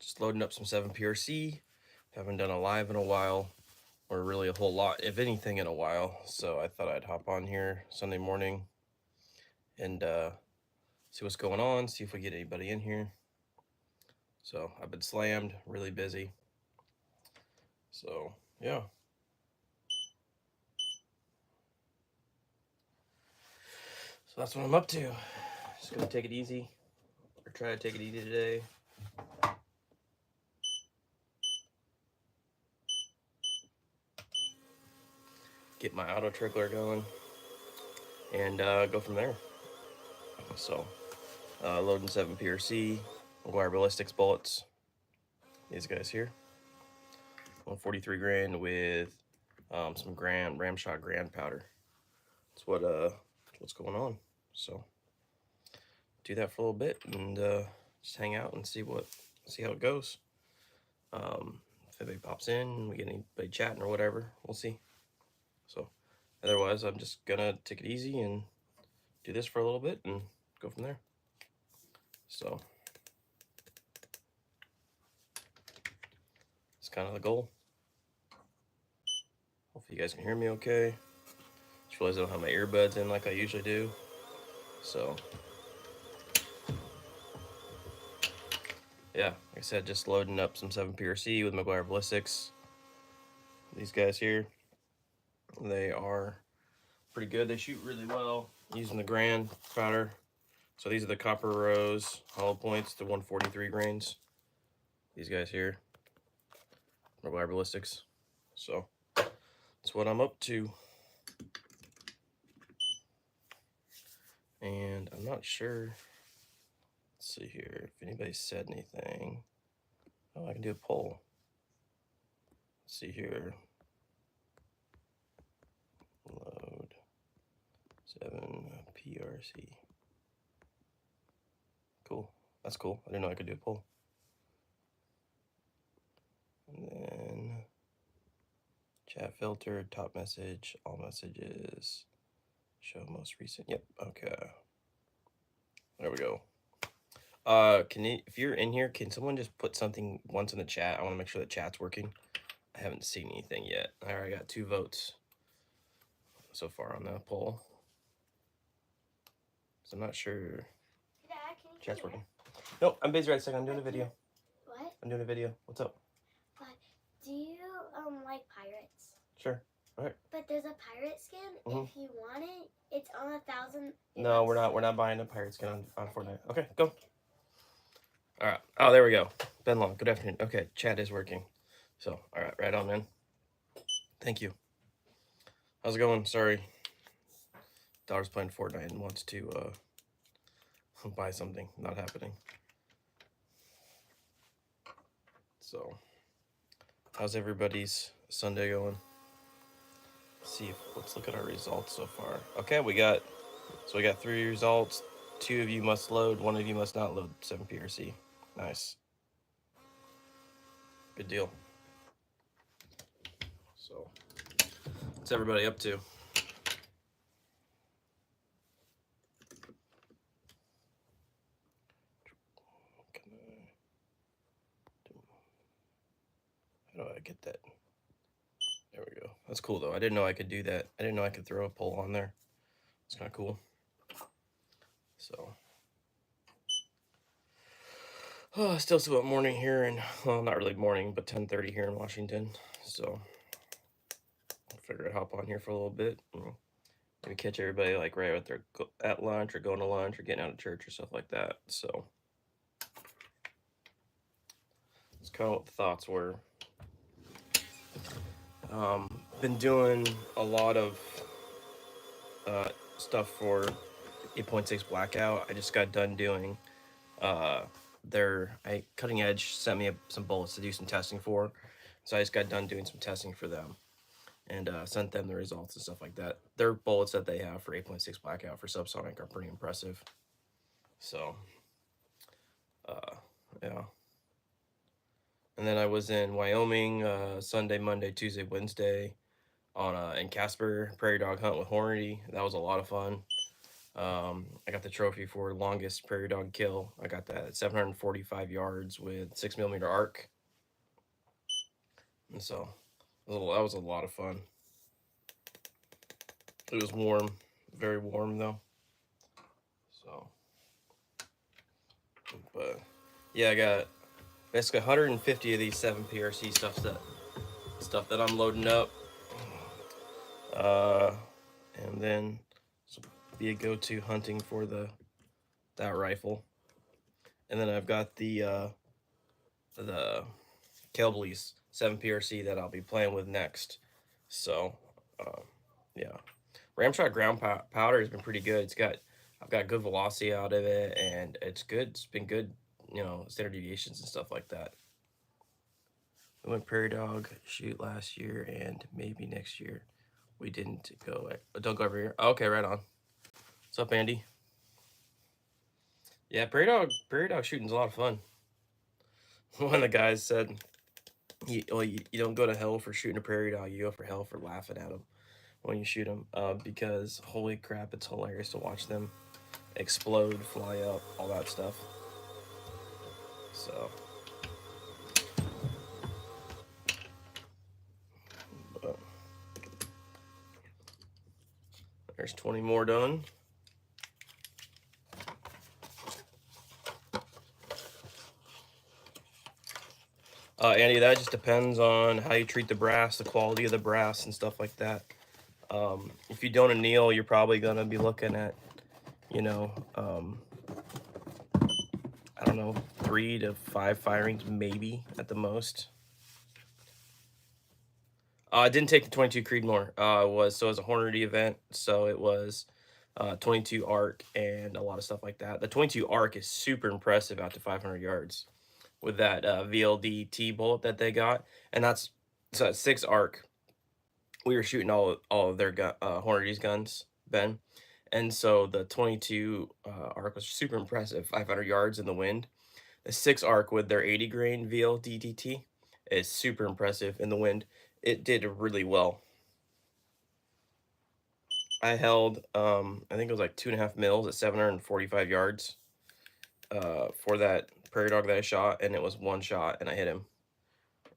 Just loading up some 7PRC. Haven't done a live in a while, or really a whole lot, if anything, in a while. So I thought I'd hop on here Sunday morning and see what's going on, see if we get anybody in here. So I've been slammed, really busy. So yeah. So that's what I'm up to. Just gonna take it easy, or try to take it easy today. Get my auto trickler going, and go from there. So loading 7PRC, Maguire Ballistics bullets. These guys here. 143 Grand with some Ramshot Grand powder. That's what's going on. So do that for a little bit and just hang out and see how it goes. If anybody pops in, we get anybody chatting or whatever, we'll see. So otherwise, I'm just gonna take it easy and do this for a little bit and go from there. So it's kind of the goal. Hopefully you guys can hear me okay. Just realized I don't have my earbuds in like I usually do. So yeah, like I said, just loading up some 7PRC with Maguire Ballistics. These guys here, they are pretty good. They shoot really well using the Grand powder. So these are the Copper Rose hollow points, the 143 grains. These guys here, Maguire Ballistics. So that's what I'm up to. And I'm not sure. Let's see here if anybody said anything. Oh, I can do a poll. Let's see here. Load 7PRC. Cool. That's cool. I didn't know I could do a poll. And then chat filter, top message, all messages, show most recent. Yep. Okay. There we go. If you're in here, can someone just put something once in the chat? I want to make sure the chat's working. I haven't seen anything yet. I already got 2 votes so far on the poll. So I'm not sure. Dad, chat's working. No, I'm busy right a second. I'm doing a video. What? I'm doing a video. What's up? But do you like pirates? Sure. All right. But there's a pirate skin. If you want it, it's on 1,000. No, we're not buying a pirate skin on Fortnite. Okay, go. All right. Oh, there we go. Ben Long, good afternoon. Okay, chat is working. So, all right, right on, man. Thank you. How's it going? Sorry. Daughter's playing Fortnite and wants to buy something. Not happening. So, how's everybody's Sunday going? Let's look at our results so far. Okay, we got 3 results. 2 of you must load, 1 of you must not load 7PRC. Nice. Good deal. So, what's everybody up to? How do I get that? There we go. That's cool though. I didn't know I could do that. I didn't know I could throw a poll on there. It's kind of cool. So, still about morning here, and well, not really morning, but 10:30 here in Washington. So, I'll figure I'd hop on here for a little bit. Maybe catch everybody like right out there at lunch or going to lunch or getting out of church or stuff like that. So, that's kind of what the thoughts were. Been doing a lot of stuff for 8.6 Blackout. I just got done doing Cutting Edge sent me some bullets to do some testing for, so I just got done doing some testing for them and sent them the results and stuff like that. Their bullets that they have for 8.6 Blackout for subsonic are pretty impressive. So yeah. And then I was in Wyoming Sunday, Monday, Tuesday, Wednesday on in Casper Prairie Dog Hunt with Hornady. That was a lot of fun. I got the trophy for longest prairie dog kill. I got that at 745 yards with 6mm arc. And so that was a lot of fun. It was warm, very warm though. So, but yeah, I got basically 150 of these 7PRC stuff that I'm loading up. And then this will be a go-to hunting for that rifle. And then I've got the Kelblies 7PRC that I'll be playing with next. So, yeah, Ramshot ground powder has been pretty good. I've got good velocity out of it, and it's good. It's been good, standard deviations and stuff like that. We went prairie dog shoot last year, and maybe next year. We didn't go. Don't go over here. Okay, right on. What's up, Andy? Yeah, prairie dog shooting's a lot of fun. One of the guys said, you don't go to hell for shooting a prairie dog. You go for hell for laughing at them when you shoot them, because holy crap, it's hilarious to watch them explode, fly up, all that stuff. So, but there's 20 more done. Andy, that just depends on how you treat the brass, the quality of the brass, and stuff like that. If you don't anneal, you're probably gonna be looking at, I don't know, 3 to 5 firings maybe at the most. I didn't take the 22 Creedmoor. It was a Hornady event, so it was 22 arc and a lot of stuff like that. The 22 arc is super impressive out to 500 yards with that VLD-T bullet that they got, and that's 6 arc. We were shooting all of their Hornady's guns, Ben, and so the 22 arc was super impressive, 500 yards in the wind. The 6 arc with their 80 grain VLD-T is super impressive in the wind. It did really well. I held, I think it was like 2.5 mils at 745 yards for that prairie dog that I shot, and it was one shot, and I hit him.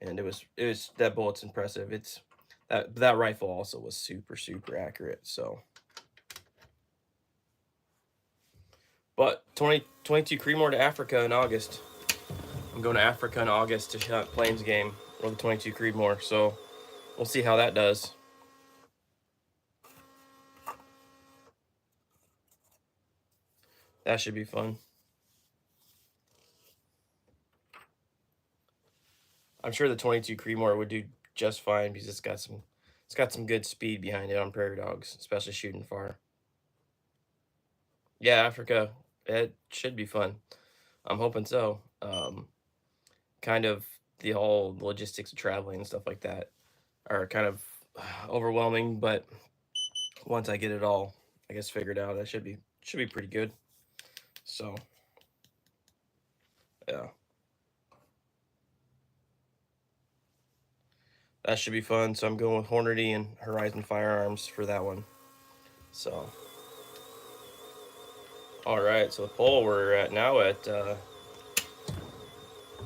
And it was that bullet's impressive. It's that rifle also was super accurate. So, but 22 Creedmoor to Africa in August. I'm going to Africa in August to hunt Plains game with the 22 Creedmoor. So we'll see how that does. That should be fun. I'm sure the 22 Creedmoor would do just fine because it's got some good speed behind it on prairie dogs, especially shooting far. Yeah, Africa, it should be fun. I'm hoping so. Kind of the whole logistics of traveling and stuff like that are kind of overwhelming, but once I get it all, I guess, figured out, it should be pretty good. So, yeah. That should be fun. So I'm going with Hornady and Horizon Firearms for that one. So, all right. So the poll we're at now at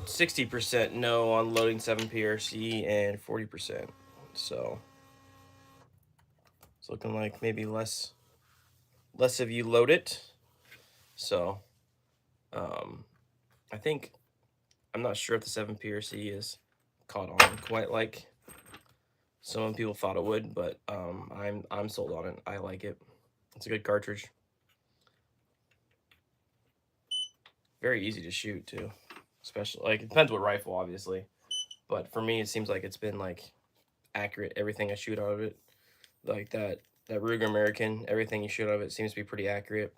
60% no on loading 7PRC and 40%. So it's looking like maybe less of you load it. So I think, I'm not sure if the 7PRC is caught on quite like some people thought it would, but I'm sold on it. I like it. It's a good cartridge. Very easy to shoot too, especially like it depends what rifle, obviously, but for me it seems like it's been like accurate. Everything I shoot out of it, like that Ruger American, everything you shoot out of it seems to be pretty accurate.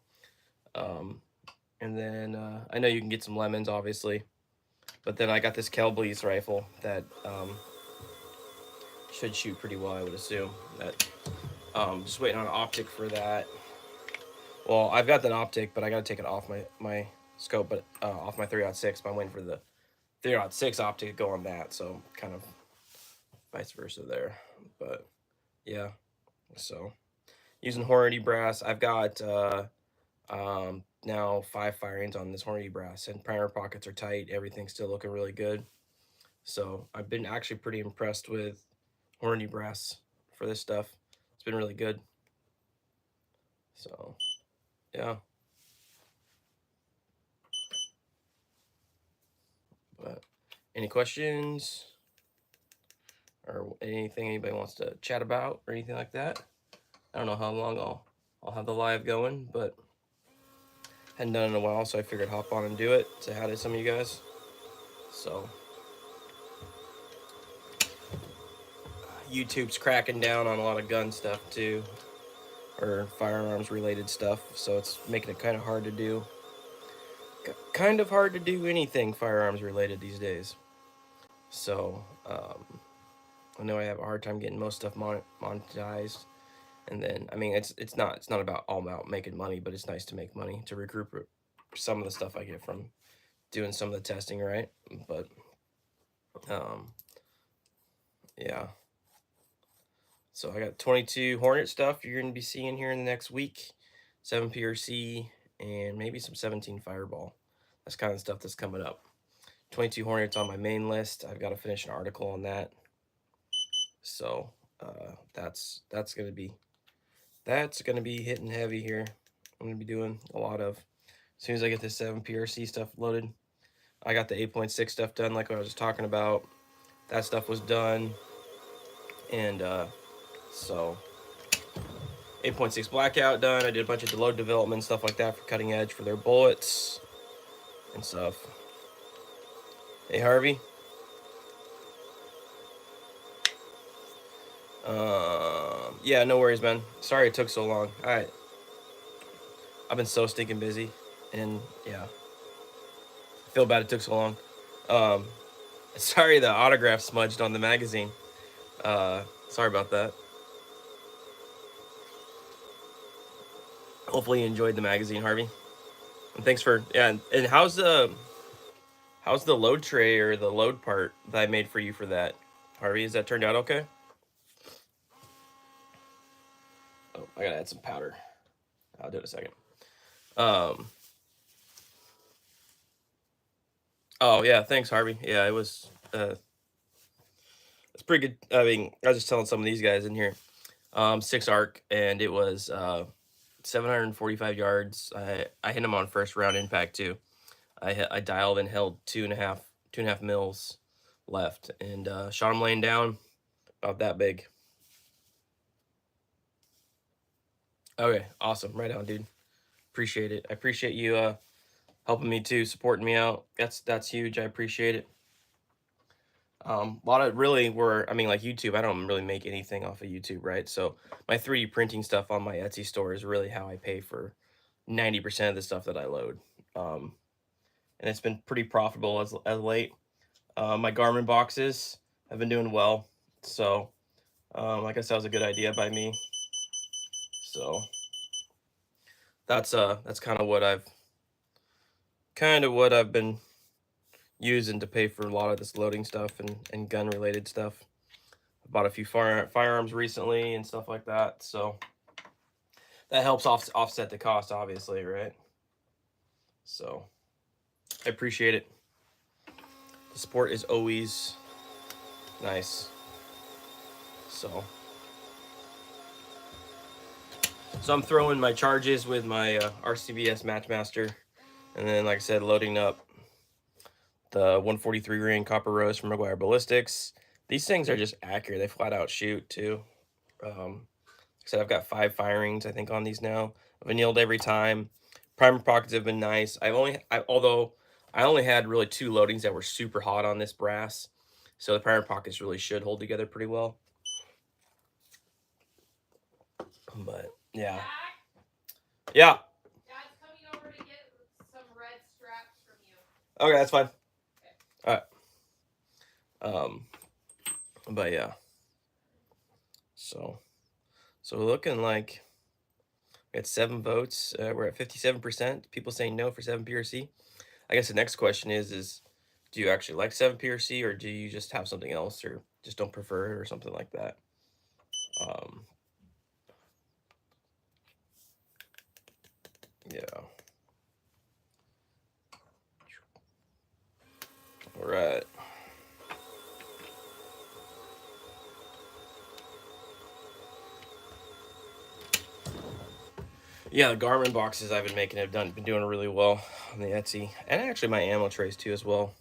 And then I know you can get some lemons, obviously, but then I got this Kelblies rifle that should shoot pretty well, I would assume. That just waiting on an optic for that. Well, I've got that optic, but I got to take it off my scope, but off my 3.6. But I'm waiting for the 3.6 optic to go on that, so kind of vice versa there. But yeah, so using Hornady brass, I've got Now 5 firings on this Hornady brass, and primer pockets are tight. Everything's still looking really good. So I've been actually pretty impressed with Hornady brass for this stuff. It's been really good. So yeah. But any questions or anything anybody wants to chat about or anything like that? I don't know how long I'll have the live going, but hadn't done it in a while, so I figured hop on and do it. Say hi to some of you guys. So YouTube's cracking down on a lot of gun stuff too, or firearms related stuff, so it's making it kind of hard to do anything firearms related these days. So I know I have a hard time getting most stuff monetized. And then I mean it's not about all about making money, but it's nice to make money to recoup some of the stuff I get from doing some of the testing, right? But yeah. So I got 22 Hornet stuff you're gonna be seeing here in the next week, 7 PRC, and maybe some 17 Fireball. That's kind of stuff that's coming up. 22 Hornets on my main list. I've got to finish an article on that. So that's gonna be hitting heavy here. I'm gonna be doing a lot of as soon as I get this 7 PRC stuff loaded. I got the 8.6 stuff done, like I was just talking about. That stuff was done, and so 8.6 blackout done. I did a bunch of load development stuff like that for Cutting Edge for their bullets and stuff. Hey Harvey. Yeah, no worries, man. Sorry it took so long. Alright. I've been so stinking busy. And yeah. I feel bad it took so long. Sorry the autograph smudged on the magazine. Sorry about that. Hopefully you enjoyed the magazine, Harvey. And thanks for and how's the load tray or the load part that I made for you for that? Harvey, has that turned out okay? Oh, I gotta add some powder. I'll do it in a second. Oh yeah, thanks, Harvey. Yeah, it was it's pretty good. I mean, I was just telling some of these guys in here. 6 arc, and it was 745 yards. I hit him on first round impact too. I dialed and held 2.5 mils left, and shot him laying down about that big. Okay, awesome. Right on, dude. Appreciate it. I appreciate you helping me too, supporting me out. That's huge. I appreciate it. A lot of really were, I mean, like YouTube, I don't really make anything off of YouTube, right? So my 3D printing stuff on my Etsy store is really how I pay for 90% of the stuff that I load. And it's been pretty profitable as late. My Garmin boxes have been doing well. So I guess that was a good idea by me. So that's kind of what I've been using to pay for a lot of this loading stuff and gun related stuff. I bought a few firearms recently and stuff like that, so that helps offset the cost, obviously, right? So I appreciate it. The support is always nice. So I'm throwing my charges with my RCBS Matchmaster, and then, like I said, loading up the 143 grain Copper Rose from Meguiar Ballistics. These things are just accurate. They flat out shoot too. Like I said, I've got 5 firings, I think, on these now. I've annealed every time. Primer pockets have been nice. Although I only had really 2 loadings that were super hot on this brass, so the primer pockets really should hold together pretty well. But yeah. Yeah. Dad's coming over to get some red straps from you. Okay, that's fine. Okay. All right. But yeah. So looking like we got 7 votes. We're at 57%. People saying no for 7 PRC. I guess the next question is do you actually like 7 PRC, or do you just have something else, or just don't prefer it, or something like that? Yeah. All right. Yeah, the Garmin boxes I've been making have been doing really well on the Etsy, and actually my ammo trays too as well.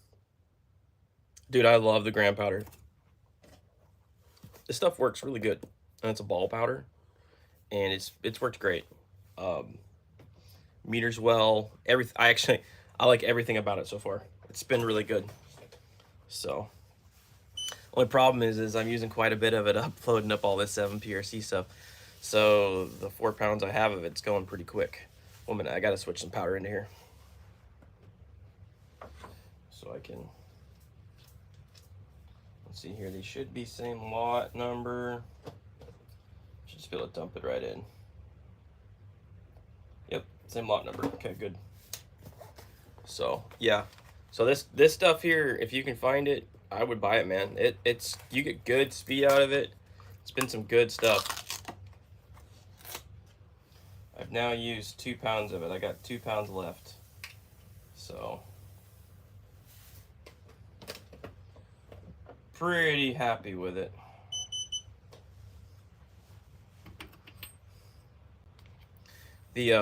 Dude, I love the gram powder. This stuff works really good, and it's a ball powder, and it's worked great. Meters well. I like everything about it so far. It's been really good. So, only problem is I'm using quite a bit of it uploading up all this 7PRC stuff. So the 4 pounds I have of it's going pretty quick. 1 minute, I gotta switch some powder into here. So I can, let's see here, these should be same lot number. Should just be able to dump it right in. Yep, same lot number, okay, good. So yeah, so this stuff here, if you can find it, I would buy it, man. It's you get good speed out of it. It's been some good stuff. I've now used 2 pounds of it. I got 2 pounds left. So pretty happy with it. The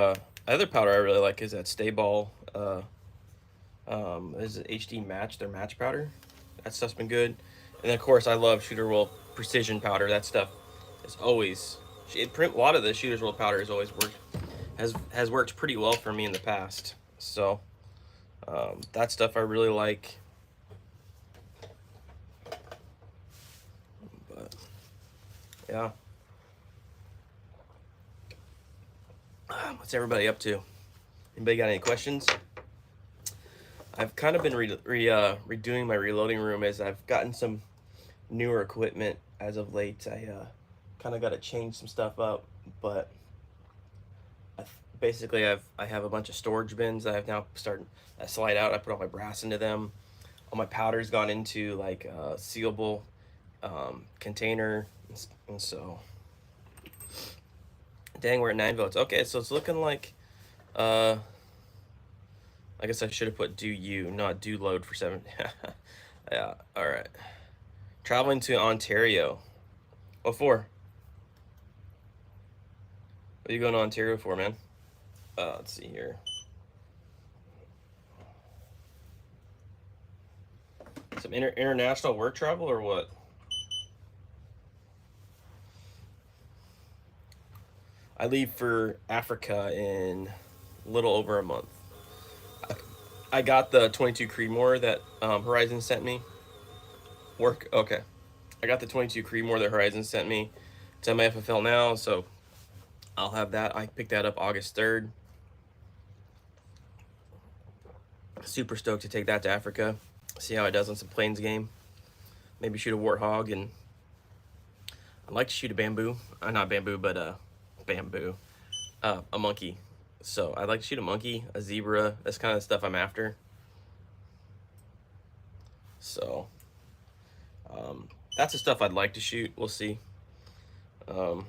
other powder I really like is that Stay-Ball is it HD Match, their match powder. That stuff's been good. And then of course I love Shooter World Precision powder. That stuff is always, a lot of the Shooter's World powder has always worked, has worked pretty well for me in the past. So that stuff I really like. But yeah, what's everybody up to? Anybody got any questions? I've kind of been redoing my reloading room as I've gotten some newer equipment as of late. I kind of got to change some stuff up, but basically I have a bunch of storage bins that I've now started to slide out. I put all my brass into them. All my powder's gone into like a sealable container, and so dang, we're at 9 votes. Okay, so it's looking like I guess I should have put do you, not do load for 7. Yeah, all right. Traveling to Ontario. What for? What are you going to Ontario for, man? Let's see here. Some international work travel or what? I leave for Africa in a little over a month. I got the 22 Creedmoor that Horizon sent me. Okay. I got the 22 Creedmoor that Horizon sent me. It's on my FFL now, so I'll have that. I picked that up August 3rd. Super stoked to take that to Africa. See how it does on some plains game. Maybe shoot a warthog, and I'd like to shoot a bamboo. Not bamboo, but bamboo. A monkey. So I'd like to shoot a monkey, a zebra. That's kind of the stuff I'm after. So that's the stuff I'd like to shoot. We'll see. An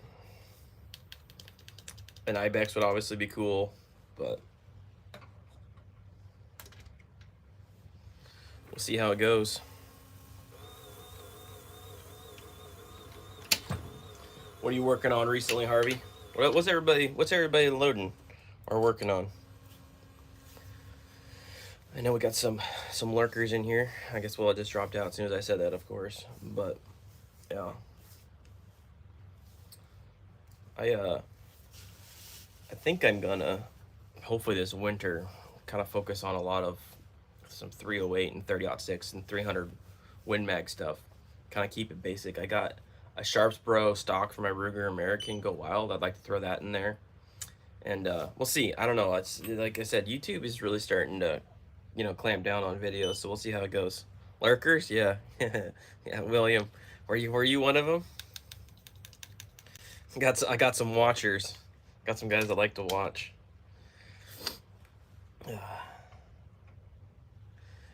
ibex would obviously be cool, but we'll see how it goes. What are you working on recently, Harvey? What's everybody loading or working on? I know we got some lurkers in here. I guess it just dropped out as soon as I said that, of course. But yeah, I think I'm gonna hopefully this winter kind of focus on a lot of some 308 and 30-06 and 300 Win Mag stuff. Kind of keep it basic. I got a Sharps Bro stock for my Ruger American Go Wild. I'd like to throw that in there, and we'll see. I don't know. It's like I said, YouTube is really starting to, clamp down on videos. So we'll see how it goes. Lurkers, yeah, yeah. William, were you one of them? I got some watchers. Got some guys that like to watch.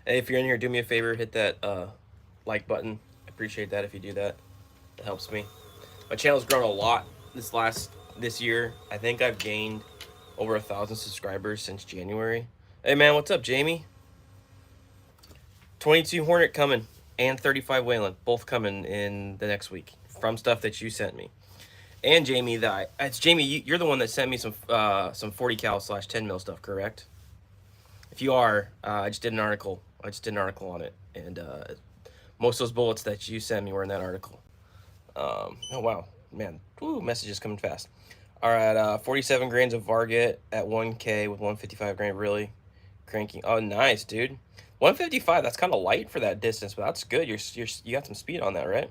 Hey, if you're in here, do me a favor, hit that like button. I appreciate that if you do that. It helps me. My channel's grown a lot this year. I think I've gained over 1,000 subscribers since January. Hey man, what's up, Jamie? 22 Hornet coming and 35 Wayland, both coming in the next week from stuff that you sent me. And Jamie, it's Jamie. You're the one that sent me some 40 cal / 10 mil stuff, correct? If you are, I just did an article. On it, and most of those bullets that you sent me were in that article. Oh wow, man, woo, messages coming fast. All right, 47 grains of Varget at 1K with 155 grain. Really cranking. Oh, nice, dude. 155. That's kind of light for that distance, but that's good. You got some speed on that, right?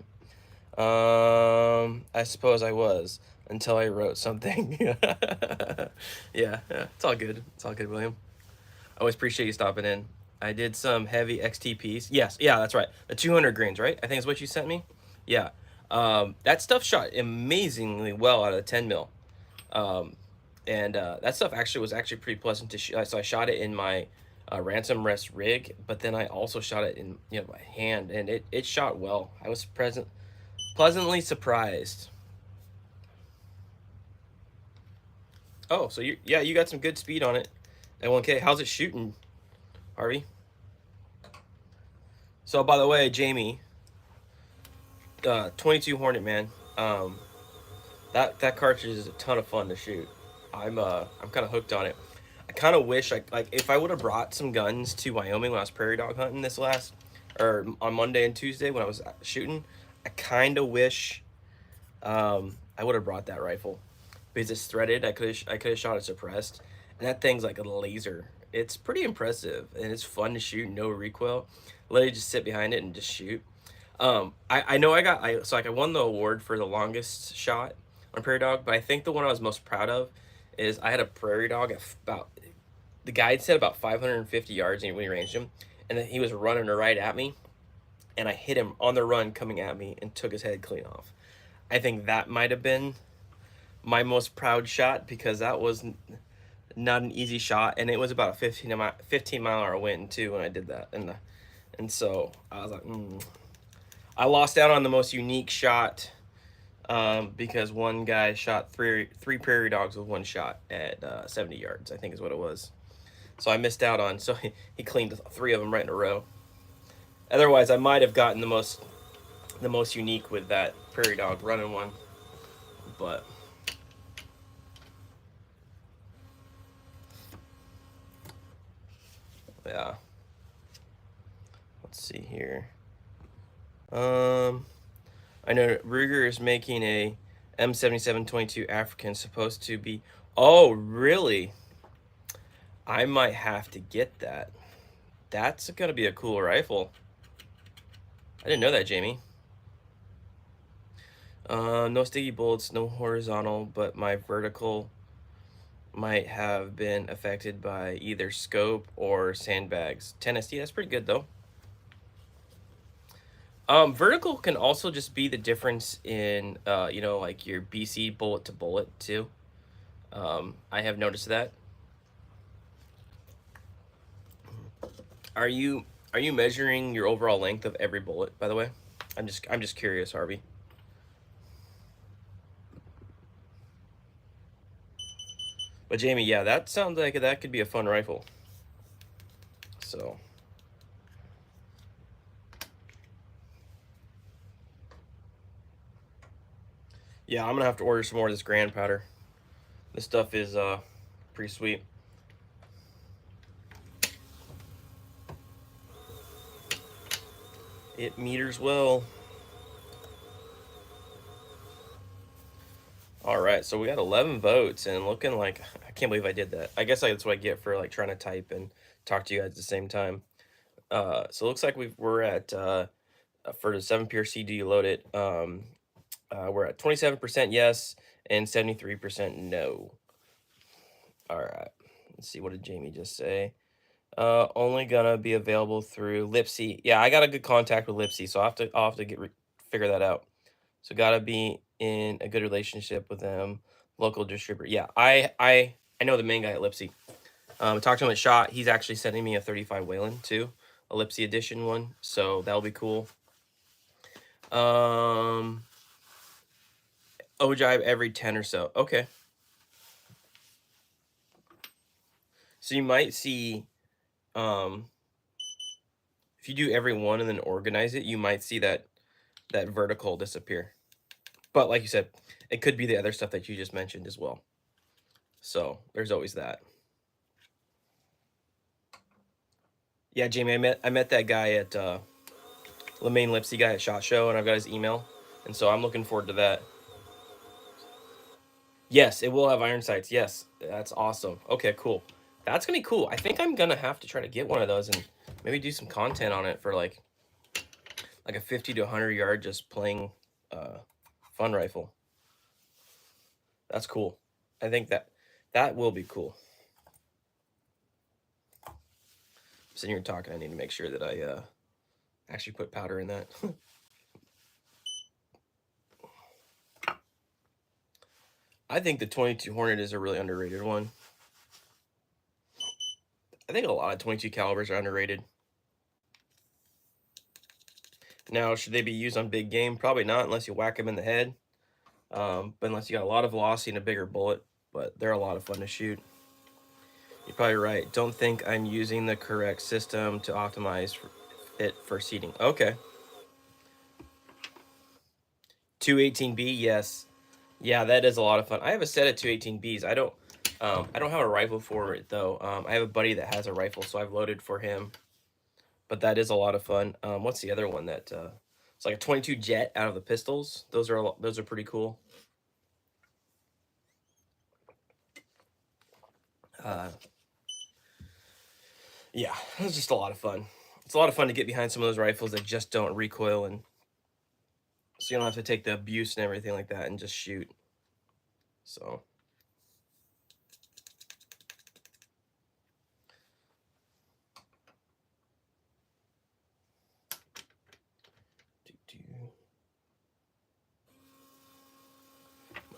I suppose I was until I wrote something. Yeah, it's all good. It's all good, William. I always appreciate you stopping in. I did some heavy XTPs. Yes, yeah, that's right. The 200 grains, right? I think is what you sent me. Yeah. That stuff shot amazingly well out of the 10 mil. And that stuff was actually pretty pleasant to shoot. So I shot it in my ransom rest rig, but then I also shot it in my hand, and it shot well. I was pleasantly surprised. Oh, so you got some good speed on it at 1K. How's it shooting, Harvey? So by the way, Jamie, 22 Hornet, man. That cartridge is a ton of fun to shoot. I'm kind of hooked on it. I kind of wish if I would have brought some guns to Wyoming when I was prairie dog hunting on Monday and Tuesday when I was shooting. I kind of wish I would have brought that rifle because it's threaded. I could have shot it suppressed, and that thing's like a laser. It's pretty impressive and it's fun to shoot. No recoil. Let it just sit behind it and just shoot. I know I won the award for the longest shot on prairie dog, but I think the one I was most proud of is I had a prairie dog at the guide said about 550 yards when he ranged him, and then he was running right at me, and I hit him on the run coming at me and took his head clean off. I think that might have been my most proud shot because that was not an easy shot, and it was about a 15 mile hour wind too when I did that, and so I was like, I lost out on the most unique shot because one guy shot three prairie dogs with one shot at 70 yards, I think is what it was. So I missed out on. So he cleaned 3 of them right in a row. Otherwise, I might have gotten the most unique with that prairie dog running one, but. Yeah. Let's see here. I know Ruger is making a M7722 African supposed to be. Oh, really? I might have to get that. That's gonna be a cool rifle. I didn't know that, Jamie. No sticky bullets, no horizontal, but my vertical might have been affected by either scope or sandbags. 10 SD, that's pretty good though. Vertical can also just be the difference in, like your BC bullet to bullet too. I have noticed that. Are you measuring your overall length of every bullet, by the way? I'm just curious, Harvey. But Jamie, yeah, that sounds like that could be a fun rifle. So. Yeah, I'm gonna have to order some more of this Grand powder. This stuff is pretty sweet. It meters well. All right, so we got 11 votes and looking like, I can't believe I did that. I guess that's what I get for like trying to type and talk to you guys at the same time. So it looks like we're at for the 7 PRC, do you load it? We're at 27% yes and 73% no. All right, let's see, what did Jamie just say? Only gonna be available through Lipsy. Yeah, I got a good contact with Lipsy, so I'll have to figure that out. So gotta be in a good relationship with them, local distributor. Yeah, I know the main guy at Lipsy. Talked to him at Shot. He's actually sending me a 35 Wayland too, a Lipsy edition one. So that'll be cool. Ojive every 10 or so. Okay. So you might see, if you do every one and then organize it, you might see that vertical disappear. But like you said, it could be the other stuff that you just mentioned as well. So there's always that. Yeah, Jamie, I met that guy at Lemaine Lipsy guy at SHOT Show, and I've got his email, and so I'm looking forward to that. Yes, it will have iron sights. Yes, that's awesome. Okay, cool. That's gonna be cool. I think I'm gonna have to try to get one of those and maybe do some content on it for like a 50 to 100 yard just playing fun rifle. That's cool. I think that will be cool. I'm sitting here talking. I need to make sure that I actually put powder in that. I think the 22 Hornet is a really underrated one. I think a lot of 22 calibers are underrated. Now, should they be used on big game? Probably not, unless you whack them in the head. But unless you got a lot of velocity and a bigger bullet. But they're a lot of fun to shoot. You're probably right. Don't think I'm using the correct system to optimize it for seating. Okay. 218B, yes. Yeah, that is a lot of fun. I have a set of 218Bs. I don't have a rifle for it though. I have a buddy that has a rifle, so I've loaded for him. But that is a lot of fun. What's the other one that it's like a 22 jet out of the pistols? Those are pretty cool. Yeah, it's just a lot of fun. It's a lot of fun to get behind some of those rifles that just don't recoil, and so you don't have to take the abuse and everything like that and just shoot. So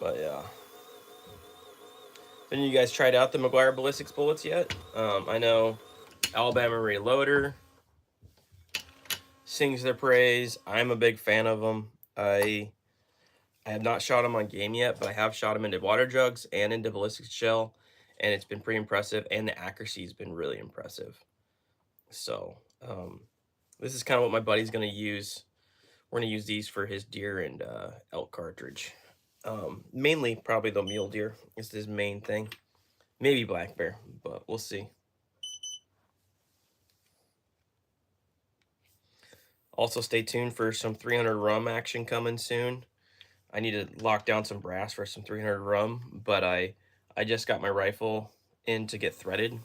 but yeah. Have you guys tried out the Meguiar ballistics bullets yet? I know Alabama Reloader sings their praise. I'm a big fan of them. I have not shot them on game yet, but I have shot them into water jugs and into ballistics shell, and it's been pretty impressive, and the accuracy has been really impressive. So this is kind of what my buddy's going to use. We're going to use these for his deer and elk cartridge. Mainly, probably the mule deer is his main thing. Maybe black bear, but we'll see. Also, stay tuned for some 300 rum action coming soon. I need to lock down some brass for some 300 rum, but I just got my rifle in to get threaded,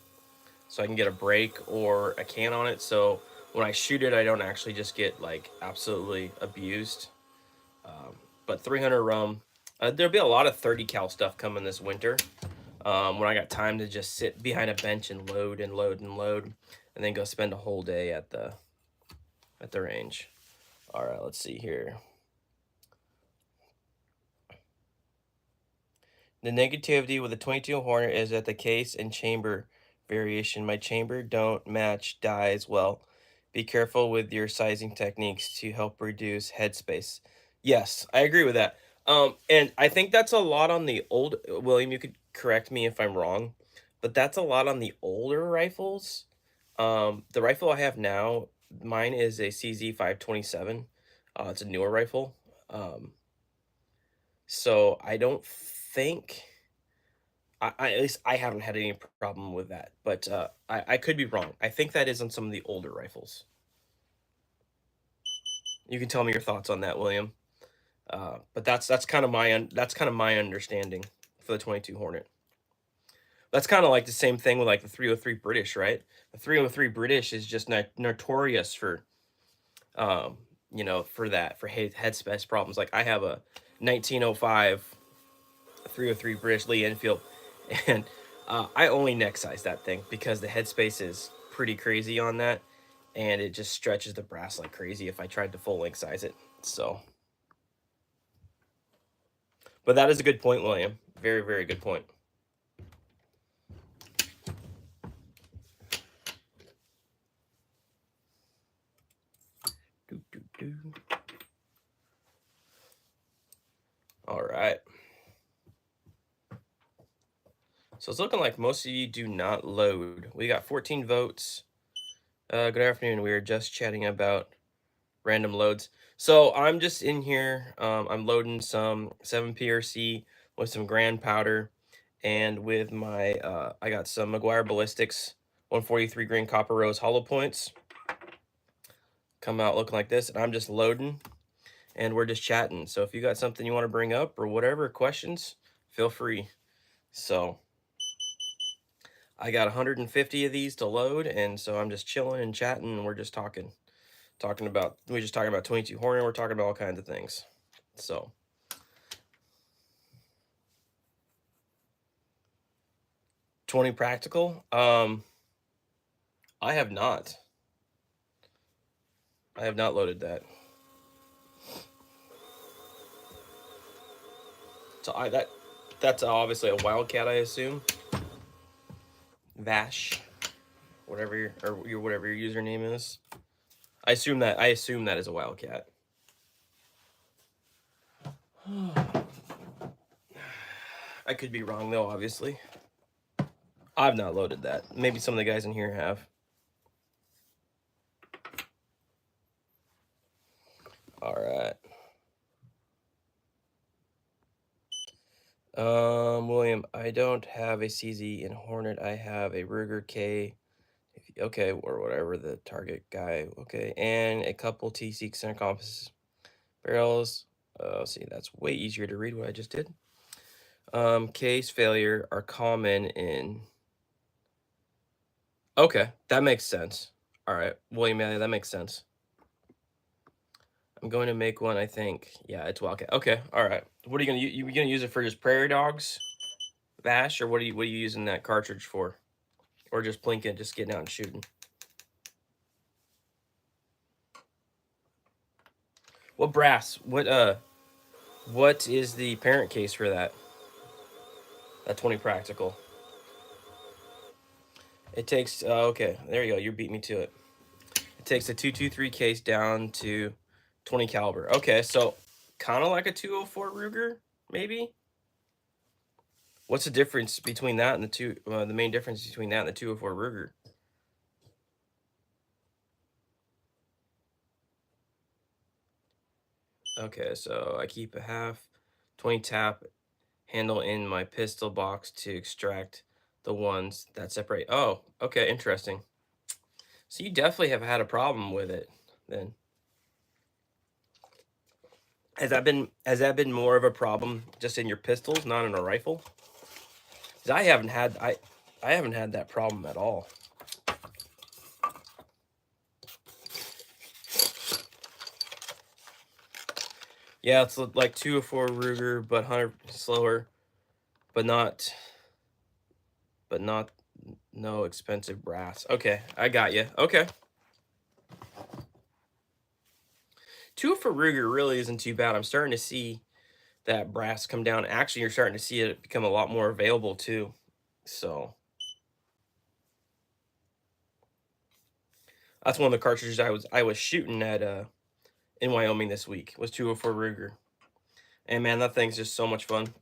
so I can get a break or a can on it. So when I shoot it, I don't actually just get like absolutely abused. But 300 rum, there'll be a lot of 30 cal stuff coming this winter. When I got time to just sit behind a bench and load and load and load, and then go spend a whole day at the range. All right, let's see here. The negativity with the 22 Hornet is that the case and chamber variation. My chamber don't match dies well. Be careful with your sizing techniques to help reduce headspace. Yes, I agree with that. And I think that's a lot on the old, William, you could correct me if I'm wrong, but that's a lot on the older rifles. The rifle I have now, mine is a CZ527. It's a newer rifle. So I don't think at least I haven't had any problem with that, but I could be wrong. I think that is on some of the older rifles. You can tell me your thoughts on that, William. But that's kind of my understanding for the 22 Hornet. That's kind of like the same thing with like the 303 British, right? The 303 British is just notorious for, for headspace problems. Like I have a 1905 303 British Lee Enfield, and I only neck size that thing because the headspace is pretty crazy on that, and it just stretches the brass like crazy if I tried to full length size it. So, but that is a good point, William. Very, very good point. All right. So it's looking like most of you do not load. We got 14 votes. Good afternoon. We were just chatting about random loads. So I'm just in here. I'm loading some 7PRC with some grand powder, and with my I got some Maguire Ballistics 143 grain copper rose hollow points. Come out looking like this, and I'm just loading, and we're just chatting. So if you got something you want to bring up or whatever questions, feel free. So I got 150 of these to load, and so I'm just chilling and chatting, and we're just talking about 22 Hornet. We're talking about all kinds of things. So 20 practical. I have not loaded that. So that's obviously a Wildcat, I assume. Vash, whatever whatever your username is. I assume that is a Wildcat. I could be wrong though, obviously. I've not loaded that. Maybe some of the guys in here have. All right. William, I don't have a CZ in Hornet. I have a Ruger K. Okay, or whatever the target guy. Okay, and a couple TC center compass barrels. See, that's way easier to read what I just did. Case failure are common in. Okay, that makes sense. All right, William, yeah, that makes sense. I'm going to make one. I think, yeah, it's Wildcat. Okay, all right. What are you gonna use? You gonna use it for just prairie dogs, Vash, or what are you using that cartridge for, or just plinking, just getting out and shooting? What brass? What is the parent case for that? That 20 practical. It takes. Okay, there you go. You beat me to it. It takes a 223 case down to 20 caliber. Okay, so kind of like a 204 Ruger, maybe. What's the difference between that and the main difference between that and the 204 Ruger? Okay, so I keep a half 20 tap handle in my pistol box to extract the ones that separate. Oh, okay, interesting. So you definitely have had a problem with it then. Has that been more of a problem just in your pistols, not in a rifle? 'Cause I haven't had that problem at all. Yeah, it's like 204 Ruger, but 100 slower, but not no expensive brass. Okay, I got you. Okay. 204 Ruger really isn't too bad. I'm starting to see that brass come down. Actually, you're starting to see it become a lot more available too. So that's one of the cartridges I was shooting at in Wyoming this week was 204 Ruger. And man, that thing's just so much fun.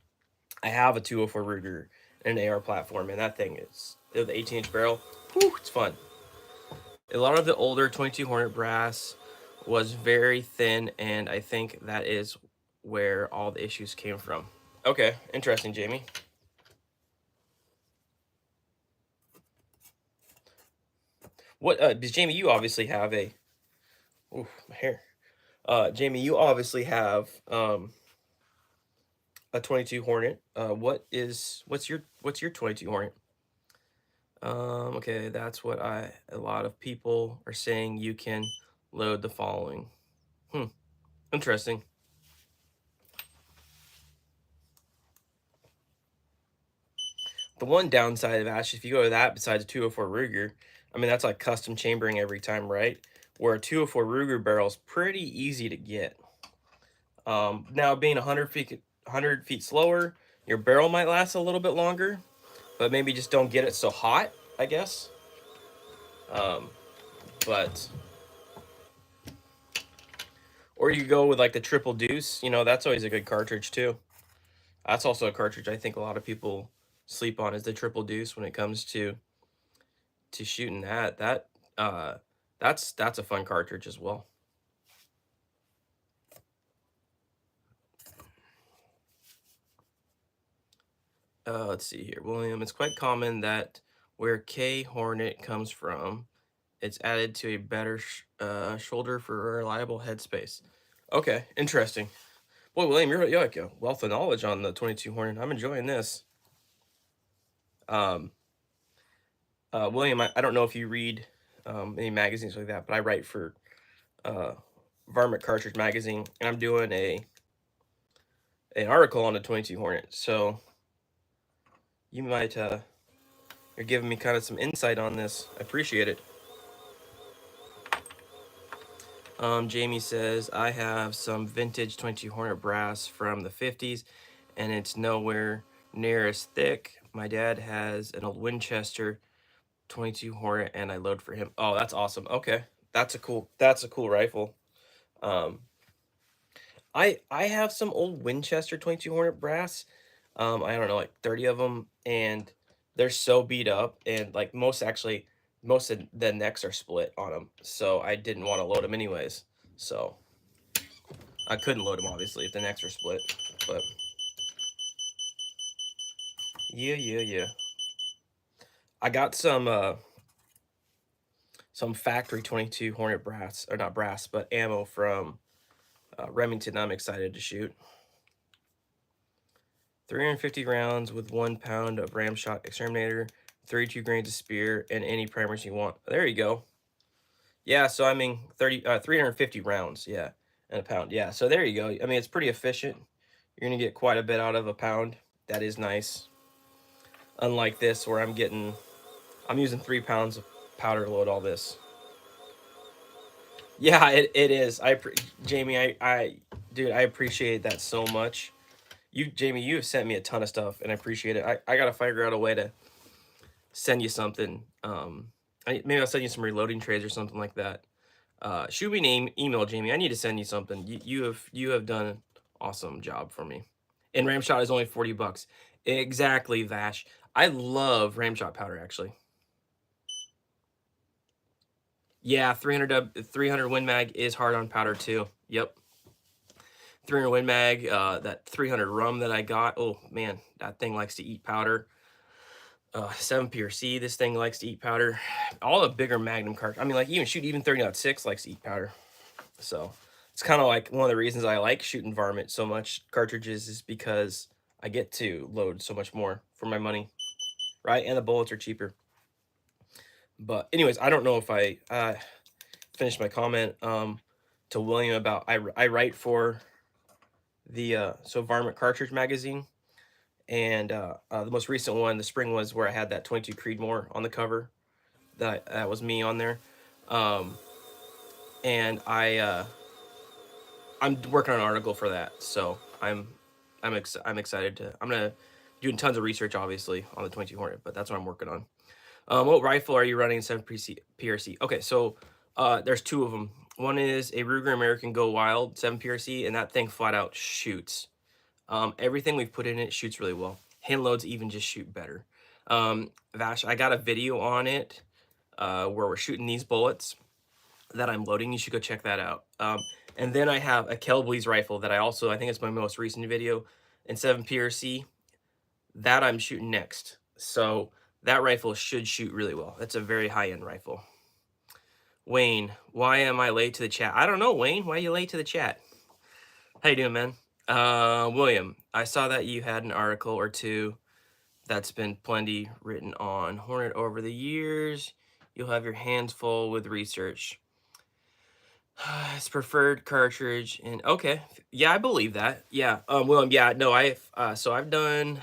I have a 204 Ruger and an AR platform, and that thing is the 18-inch barrel. Whew, it's fun. A lot of the older 22 Hornet brass was very thin, and I think that is where all the issues came from. Okay, interesting, Jamie. What Jamie, you obviously have a ooh, my hair. Jamie, you obviously have a 22 Hornet. What's your 22 Hornet? Okay, that's what a lot of people are saying. You can load the following. Interesting. The one downside of Ash, if you go to that besides a 204 Ruger, I mean, that's like custom chambering every time, right? Where a 204 Ruger barrel is pretty easy to get. Now, being 100 feet slower, your barrel might last a little bit longer, but maybe just don't get it so hot, I guess. But or you go with like the triple deuce, you know, that's always a good cartridge too. That's also a cartridge I think a lot of people sleep on is the Triple Deuce when it comes to shooting that. That's a fun cartridge as well. Let's see here, William. It's quite common that where K Hornet comes from, it's added to a better shoulder for reliable headspace. Okay, interesting. Boy, William, you're like a wealth of knowledge on the 22 Hornet. I'm enjoying this. William, I don't know if you read any magazines like that, but I write for Varmint Cartridge Magazine, and I'm doing an article on the 22 Hornet. So you might you're giving me kind of some insight on this. I appreciate it. Jamie says, I have some vintage 22 Hornet brass from the 50s, and it's nowhere near as thick. My dad has an old Winchester 22 Hornet, and I load for him. Oh, that's awesome. Okay, that's a cool rifle. I have some old Winchester 22 Hornet brass. I don't know, like 30 of them, and they're so beat up, and like most of the necks are split on them, so I didn't want to load them anyways. So I couldn't load them obviously if the necks are split, but yeah. I got some factory 22 Hornet brass, or not brass, but ammo from Remington. I'm excited to shoot. 350 rounds with 1 pound of Ramshot Exterminator, 32 grains of spear, and any primers you want. There you go. Yeah, so I mean 350 rounds, yeah, and a pound. Yeah, so there you go. I mean, it's pretty efficient. You're gonna get quite a bit out of a pound. That is nice. Unlike this, where I'm using 3 pounds of powder to load all this. Yeah, it is. Jamie, dude, I appreciate that so much. Jamie, you have sent me a ton of stuff, and I appreciate it. I gotta figure out a way to send you something. Maybe I'll send you some reloading trays or something like that. Shoot me an email, Jamie. I need to send you something. You have done an awesome job for me. And Ramshot is only $40. Exactly, Vash. I love Ramshot powder actually. Yeah, 300 Win Mag is hard on powder too. Yep. 300 Win Mag, that 300 rum that I got. Oh man, that thing likes to eat powder. 7 PRC, this thing likes to eat powder. All the bigger Magnum cartridge. I mean, like even 30-06 likes to eat powder. So it's kind of like one of the reasons I like shooting Varmint so much cartridges is because I get to load so much more for my money, right? And the bullets are cheaper. But anyways, I don't know if I finished my comment to William about I write for the Varmint Cartridge Magazine, and the most recent one, the spring, was where I had that 22 Creedmoor on the cover. That was me on there, and I'm working on an article for that, so I'm excited to. I'm gonna doing tons of research, obviously, on the 22 Hornet, but that's what I'm working on. What rifle are you running in 7 PRC? Okay, so there's 2 of them. One is a Ruger American Go Wild 7 PRC, and that thing flat out shoots. Everything we've put in it shoots really well. Hand loads even just shoot better. Vash, I got a video on it where we're shooting these bullets that I'm loading. You should go check that out. And then I have a Kelblees rifle that I think it's my most recent video in 7 PRC that I'm shooting next. So that rifle should shoot really well. That's a very high-end rifle. Wayne, why am I late to the chat? I don't know, Wayne. Why are you late to the chat? How you doing, man? William, I saw that you had an article or 2 that's been plenty written on Hornet over the years. You'll have your hands full with research. It's preferred cartridge, and okay, yeah, I believe that. Yeah, William, yeah, no, I've done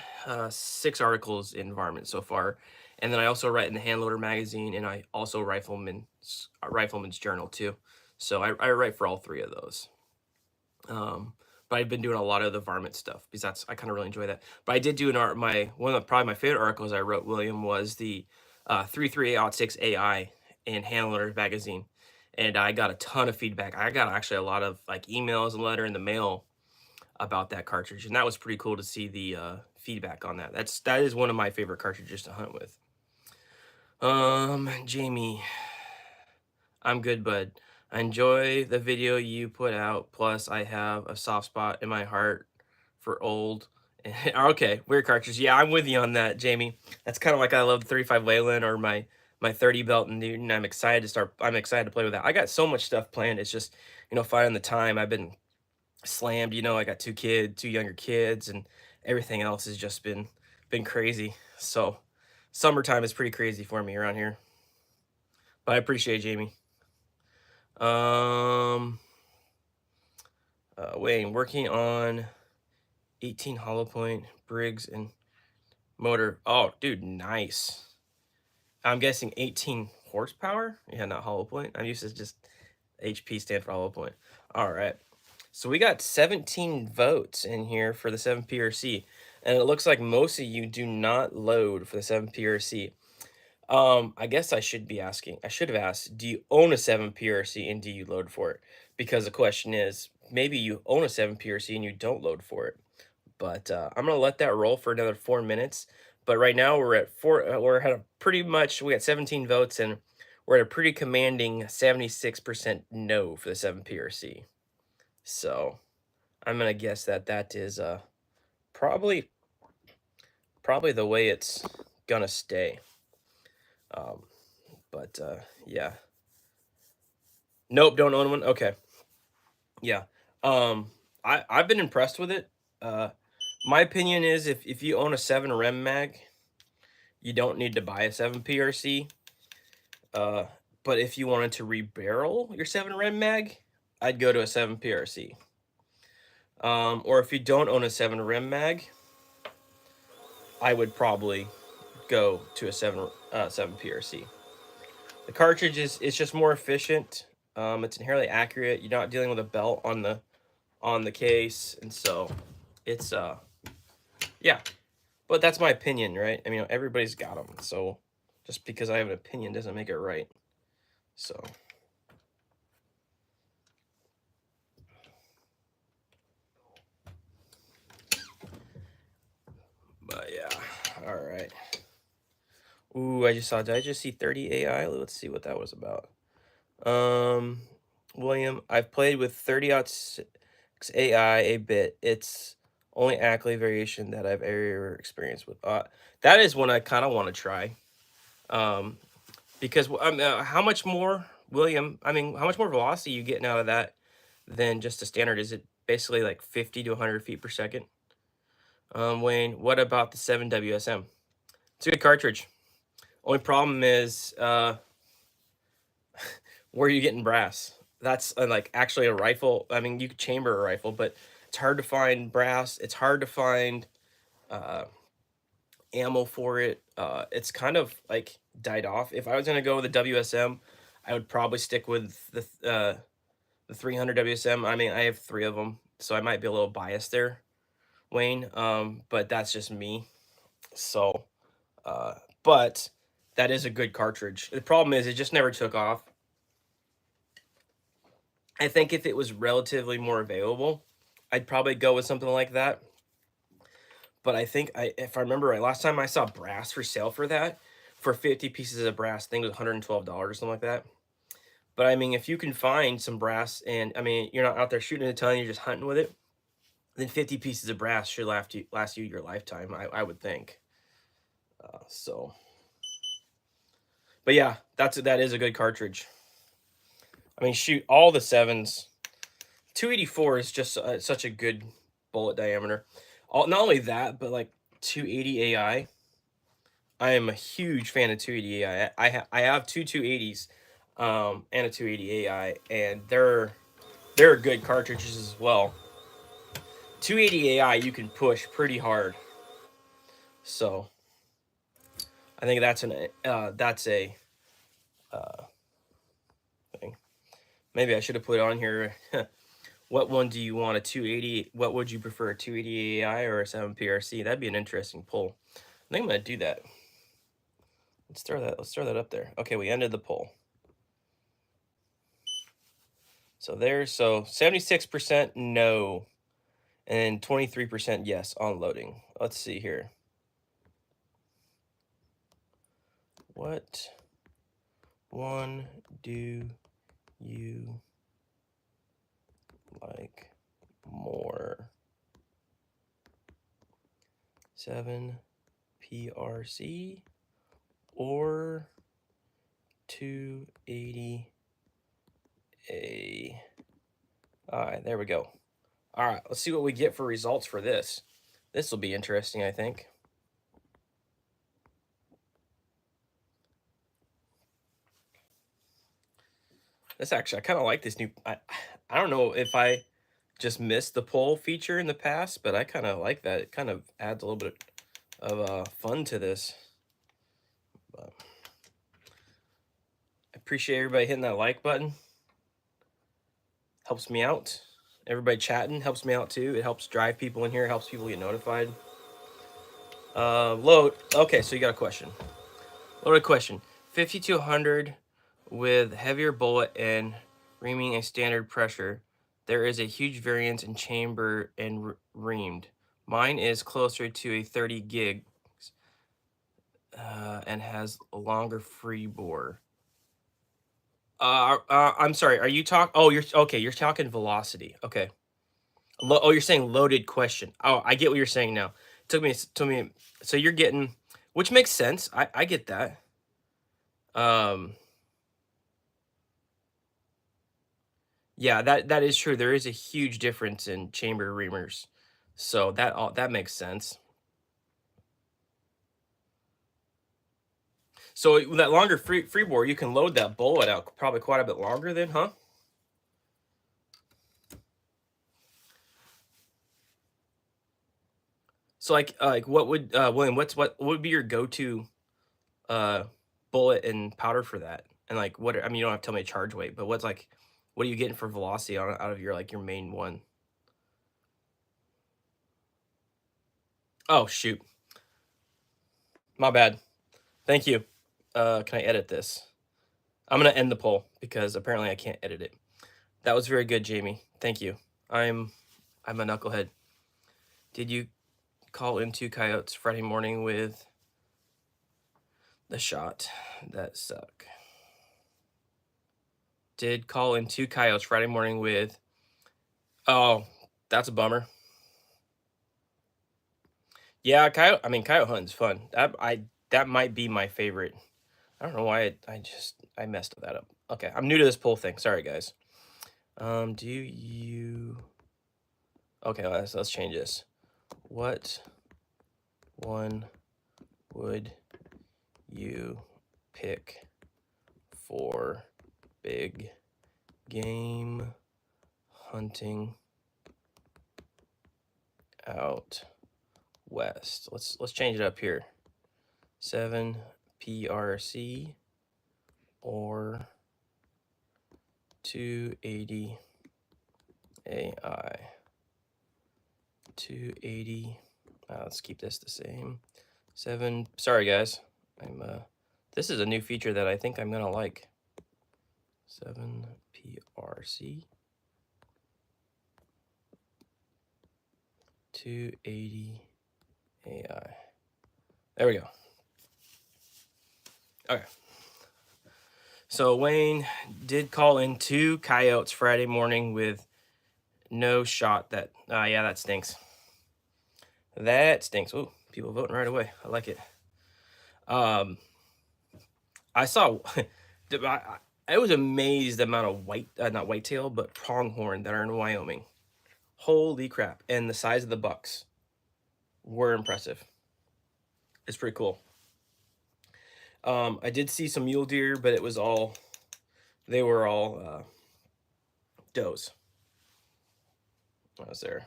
6 articles in Varmint so far, and then I also write in the Handloader magazine, and I also Rifleman's Journal too. So I write for all 3 of those. But I've been doing a lot of the Varmint stuff because I kind of really enjoy that. But I did do one of probably my favorite articles I wrote, William, was the 338-06 AI in Handloader magazine. And I got a ton of feedback. I got actually a lot of like emails and letter in the mail about that cartridge, and that was pretty cool to see the feedback on that. That is one of my favorite cartridges to hunt with. Jamie, I'm good, bud. I enjoy the video you put out. Plus, I have a soft spot in my heart for old. Okay, weird cartridges. Yeah, I'm with you on that, Jamie. That's kind of like I love the 35 Leyland or my 30 belt in Newton. I'm excited to start. I'm excited to play with that. I got so much stuff planned. It's just finding the time. I've been slammed. I got two younger kids, and everything else has just been crazy. So summertime is pretty crazy for me around here. But I appreciate it, Jamie. Wayne, working on 18 hollow point Briggs and motor. Oh, dude, nice. I'm guessing 18 horsepower. Yeah, not hollow point. I'm used to just HP stand for hollow point. All right. So we got 17 votes in here for the 7PRC, and it looks like most of you do not load for the 7PRC. I guess I should have asked, do you own a 7PRC and do you load for it? Because the question is, maybe you own a 7PRC and you don't load for it. But I'm gonna let that roll for another 4 minutes. But right now we're at we got 17 votes, and we're at a pretty commanding 76% no for the 7PRC. So I'm gonna guess that is probably the way it's gonna stay. But yeah. Nope, don't own one. Okay. Yeah. I've been impressed with it. My opinion is if you own a 7 rem mag, you don't need to buy a 7 PRC. But if you wanted to rebarrel your 7 rem mag, I'd go to a 7 PRC. Or if you don't own a 7 rem mag, I would probably go to a 7 PRC. The cartridge is just more efficient. It's inherently accurate. You're not dealing with a belt on the case, and so it's yeah. But that's my opinion, right? I mean, everybody's got them, so just because I have an opinion doesn't make it right. So. But yeah, all right. Ooh, did I just see 30 AI? Let's see what that was about. William, I've played with 30-06 AI a bit. It's only Ackley variation that I've ever experienced with. That is one I kind of want to try. Because how much more, William? I mean, how much more velocity are you getting out of that than just a standard? Is it basically like 50 to 100 feet per second? Wayne, what about the 7 WSM? It's a good cartridge. Only problem is, where are you getting brass? That's like actually a rifle. I mean, you could chamber a rifle, but it's hard to find brass. It's hard to find ammo for it. It's kind of like died off. If I was gonna go with the WSM, I would probably stick with the 300 WSM. I mean, I have 3 of them, so I might be a little biased there, Wayne. But that's just me. So, but that is a good cartridge. The problem is it just never took off. I think if it was relatively more available, I'd probably go with something like that. But I think if I remember right, last time I saw brass for sale for that, for 50 pieces of brass, I think it was $112 or something like that. But I mean, if you can find some brass, and I mean, you're not out there shooting a ton, you're just hunting with it, then 50 pieces of brass should last you your lifetime, I would think. So, but yeah, that is a good cartridge. I mean, shoot, all the 7s. 284 is just such a good bullet diameter. Not only that, but like 280 AI. I am a huge fan of 280 AI. I have 2 280s and a 280 AI, and they're good cartridges as well. 280 AI you can push pretty hard. So I think that's a thing. Maybe I should have put on here. What one do you want, a 280? What would you prefer, a 280 AI or a 7 PRC? That'd be an interesting poll. I think I'm gonna do that. Let's throw that up there. Okay, we ended the poll. So 76% no. and 23% yes on loading. Let's see here. What one do you like more? 7 PRC or 280A? All right, there we go. All right, let's see what we get for results for this. This will be interesting, I think. This actually, I kind of like this new. I don't know if I just missed the poll feature in the past, but I kind of like that. It kind of adds a little bit of fun to this. But I appreciate everybody hitting that like button. Helps me out. Everybody chatting helps me out too. It helps drive people in here. It helps people get notified. Load. Okay, so you got a question. Loaded question. 5200 with heavier bullet and reaming a standard pressure. There is a huge variance in chamber and reamed. Mine is closer to a 30 gigs and has a longer free bore. I'm sorry. Are you talking? Oh, you're okay. You're talking velocity. Okay. Oh, you're saying loaded question. Oh, I get what you're saying now. Took me. So you're getting, which makes sense. I get that. Yeah, that is true. There is a huge difference in chamber reamers, so that makes sense. So with that longer free bore, you can load that bullet out probably quite a bit longer then, huh? So like what would William, what would be your go-to bullet and powder for that? And like what, I mean, you don't have to tell me a charge weight, but what's like, what are you getting for velocity out of your like your main one? Oh shoot. My bad. Thank you. Can I edit this? I'm gonna end the poll because apparently I can't edit it. That was very good, Jamie. Thank you. I'm a knucklehead. Did you call into Coyotes Friday morning with the shot that suck? Did call in 2 Coyotes Friday morning with. Oh, that's a bummer. Yeah, coyote. I mean, coyote hunting's fun. That might be my favorite. I don't know why I messed that up. Okay, I'm new to this poll thing. Sorry, guys. Do you? Okay, let's change this. What one would you pick for big game hunting out west? Let's change it up here. 7 PRC or 280 AI. 280. Let's keep this the same. 7. Sorry guys. This is a new feature that I think I'm gonna like. 7 PRC. 280 AI. There we go. Okay. So Wayne did call in 2 Coyotes Friday morning with no shot. That yeah, that stinks. That stinks. Oh, people voting right away. I like it. I saw. I was amazed the amount of not whitetail, but pronghorn that are in Wyoming. Holy crap! And the size of the bucks were impressive. It's pretty cool. I did see some mule deer, but they were all does. I was there.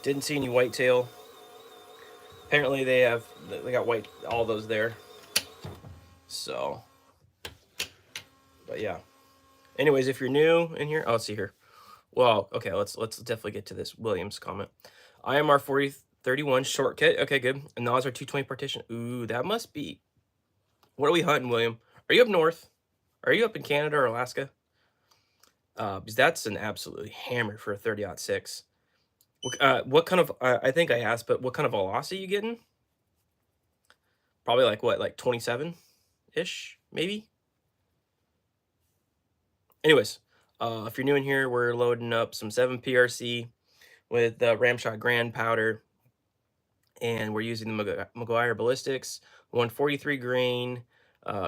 Didn't see any whitetail. Apparently they got all those there. So, but yeah. Anyways, if you're new in here, let's see here. Well, okay, let's definitely get to this Williams comment. IMR 4031 shortcut. Okay, good. And those are 220 partition. Ooh, that must be. What are we hunting, William? Are you up north? Are you up in Canada or Alaska? because that's an absolutely hammer for a 30-06. What kind of, I think I asked, but what kind of velocity you getting? Probably like what, like 27-ish, maybe? Anyways, if you're new in here, we're loading up some 7 PRC with Ramshot Grand powder, and we're using the Meguiar Ballistics 143 grain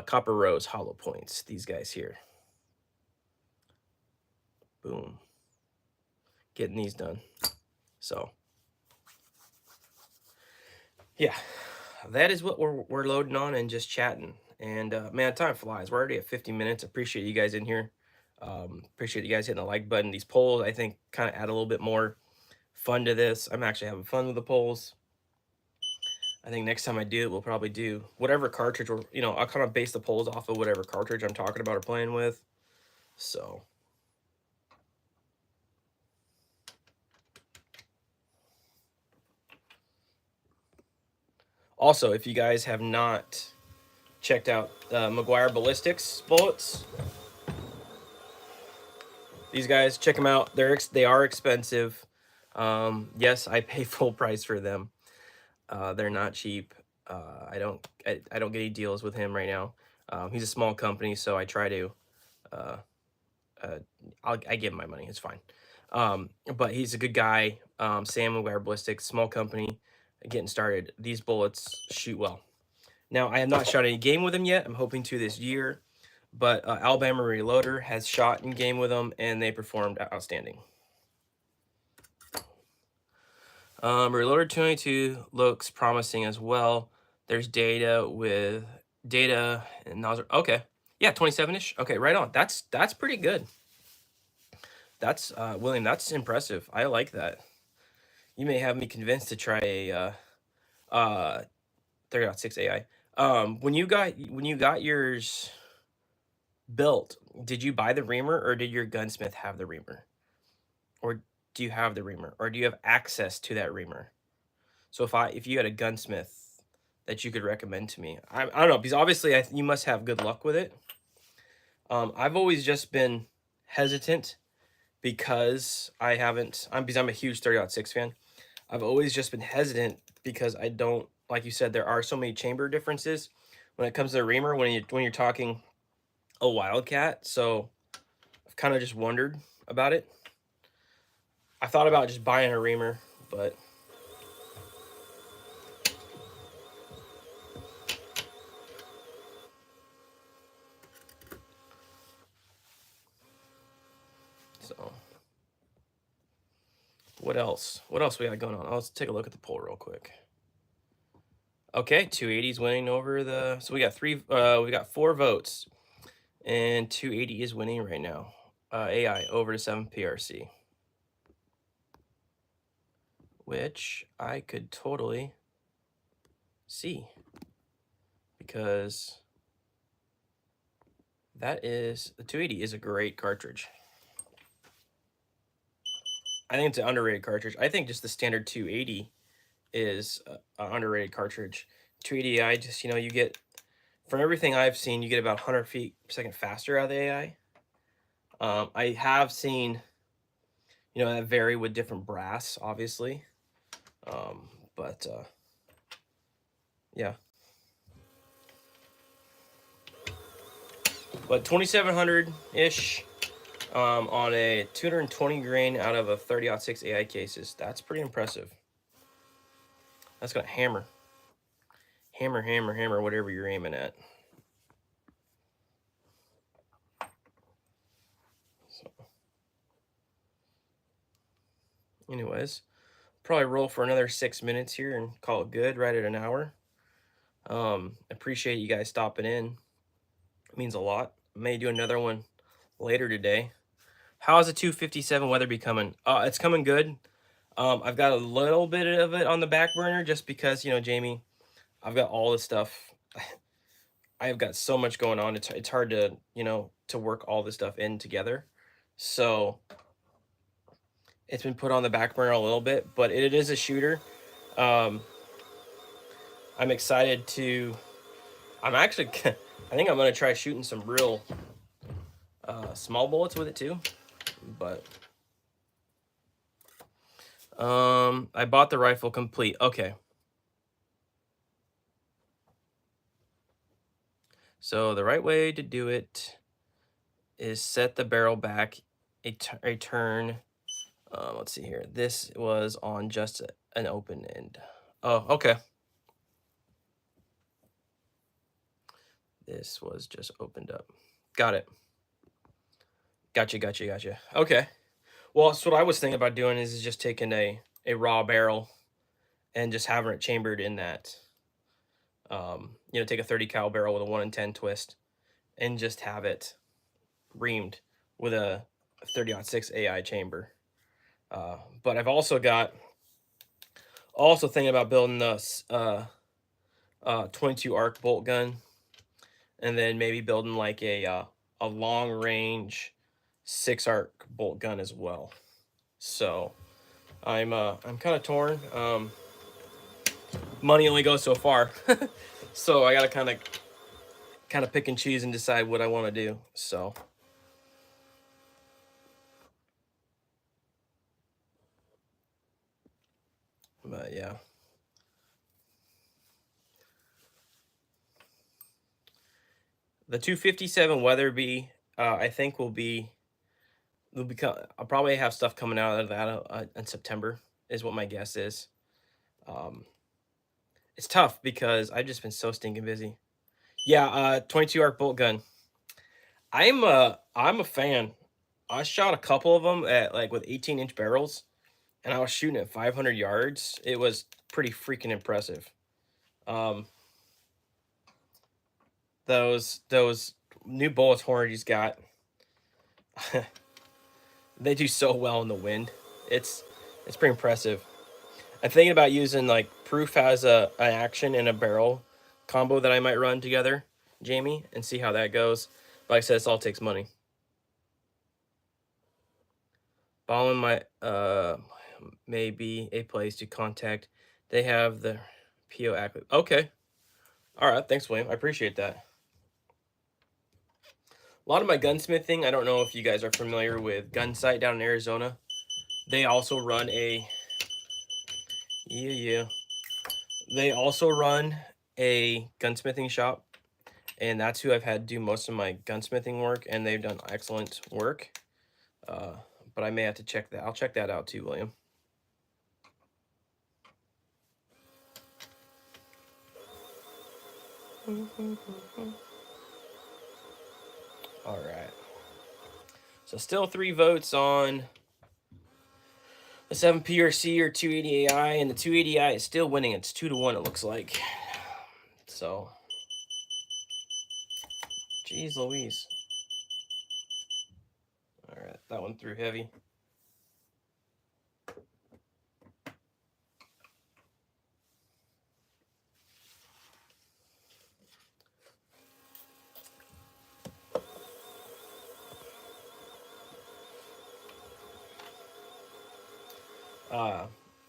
Copper Rose hollow points. These guys here. Boom. Getting these done. So, yeah, that is what we're loading on and just chatting. And man, time flies. We're already at 50 minutes. Appreciate you guys in here. Appreciate you guys hitting the like button. These polls, I think, kind of add a little bit more fun to this. I'm actually having fun with the polls. I think next time I do it, we'll probably do whatever cartridge, or I'll kind of base the polls off of whatever cartridge I'm talking about or playing with. So, also, if you guys have not checked out Meguiar Ballistics bullets, these guys, check them out. They are expensive. Yes, I pay full price for them. They're not cheap. I don't get any deals with him right now. He's a small company, so I try to I give him my money. It's fine. But he's a good guy. Sam Meguiar Ballistics, small company, getting started. These bullets shoot well. Now, I have not shot any game with him yet. I'm hoping to this year. But Alabama Reloader has shot in game with them, and they performed outstanding. Reloader 22 looks promising as well. There's data and nozzle. Okay, yeah, 27-ish. Okay, right on. That's pretty good. That's William. That's impressive. I like that. You may have me convinced to try a 30.6 AI. When you got yours built, did you buy the reamer, or did your gunsmith have the reamer, or do you have the reamer, or do you have access to that reamer? So if you had a gunsmith that you could recommend to me, I don't know, because obviously you must have good luck with it. I've always just been hesitant because because I'm a huge 30.6 fan. I've always just been hesitant because I don't, like you said, there are so many chamber differences when it comes to the reamer when you're talking a Wildcat. So I've kind of just wondered about it. I thought about just buying a reamer, but so what else? What else we got going on? Let's take a look at the poll real quick. Okay, 280's winning over the. So we got we got 4 votes, and 280 is winning right now. AI over to 7 PRC, which I could totally see, because the 280 is a great cartridge. I think it's an underrated cartridge. I think just the standard 280 is an underrated cartridge. 280 AI, just you get, from everything I've seen, you get about 100 feet per second faster out of the AI. I have seen, that vary with different brass, obviously. But yeah. But 2700-ish on a 220 grain out of a 30-06 AI cases. That's pretty impressive. That's gonna hammer, whatever you're aiming at. So, anyways, probably roll for another 6 minutes here and call it good, right at an hour. Appreciate you guys stopping in. It means a lot. May do another one later today. How's the 257 weather becoming? It's coming good. I've got a little bit of it on the back burner just because, Jamie, I've got all this stuff. I've got so much going on. It's hard to, to work all this stuff in together. So it's been put on the back burner a little bit, but it is a shooter. I'm excited to, I think I'm going to try shooting some real small bullets with it too. But I bought the rifle complete. Okay. So the right way to do it is set the barrel back a turn. Let's see here. This was on just an open end. Oh, okay. This was just opened up. Got it. Gotcha. Okay. Well, that's what I was thinking about doing is just taking a raw barrel and just having it chambered in that. You know, take a 30 cal barrel with a 1 in 10 twist and just have it reamed with a 30-06 AI chamber. But I've also thinking about building this 22 arc bolt gun, and then maybe building like a long range 6 arc bolt gun as well. So I'm kind of torn. Money only goes so far, so I gotta kind of pick and choose and decide what I want to do. So. But yeah. The 257 Weatherby, I think will become. I'll probably have stuff coming out of that in September, is what my guess is. It's tough because I've just been so stinking busy. Yeah, 22 arc bolt gun. I'm a fan. I shot a couple of them at like with 18-inch barrels, and I was shooting at 500 yards. It was pretty freaking impressive. Those new bullets Hornady's got, they do so well in the wind. It's pretty impressive. I'm thinking about using like Proof has an action and a barrel combo that I might run together, Jamie, and see how that goes. But like I said, this all takes money. Ballin my may be a place to contact. They have the PO active. Okay. All right. Thanks, William. I appreciate that. A lot of my gunsmithing, I don't know if you guys are familiar with Gunsight down in Arizona. They also run a They also run a gunsmithing shop, and that's who I've had do most of my gunsmithing work, and they've done excellent work. But I may have to check that. I'll check that out too, William. All right. So still 3 votes on the 7 PRC or 280 AI, and the 280 AI is still winning. It's 2-1, it looks like. So, geez Louise. All right, that one threw heavy.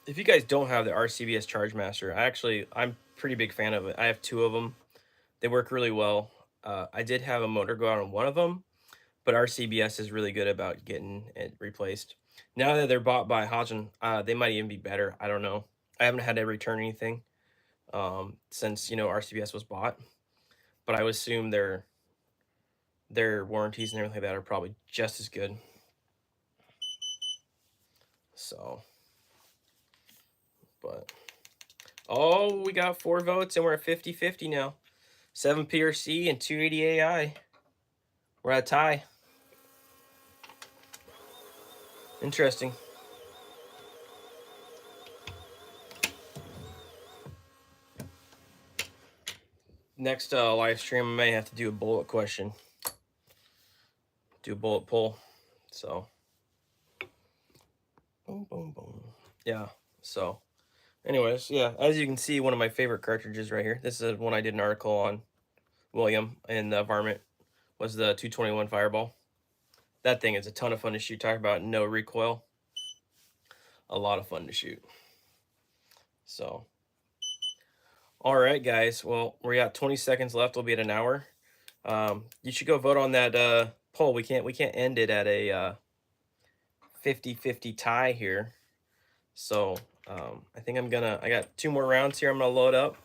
If you guys don't have the RCBS Chargemaster, I'm pretty big fan of it. I have 2 of them. They work really well. I did have a motor go out on one of them, but RCBS is really good about getting it replaced. Now that they're bought by Hodgin, they might even be better. I don't know. I haven't had to return anything since RCBS was bought, but I would assume their warranties and everything like that are probably just as good. So, but we got 4 votes and we're at 50-50 now. 7 PRC and 280 AI. We're at a tie. Interesting. Next live stream, I may have to do a bullet question. Do a bullet pull. So. Boom, boom, boom. Yeah. So. Anyways, yeah. As you can see, one of my favorite cartridges right here. This is one I did an article on, William, in the varmint, was the 221 Fireball. That thing is a ton of fun to shoot. Talk about no recoil. A lot of fun to shoot. So. All right, guys. Well, we got 20 seconds left. We'll be at an hour. You should go vote on that poll. We can't end it at a 50-50 tie here. So I think I got 2 more rounds here I'm gonna load up.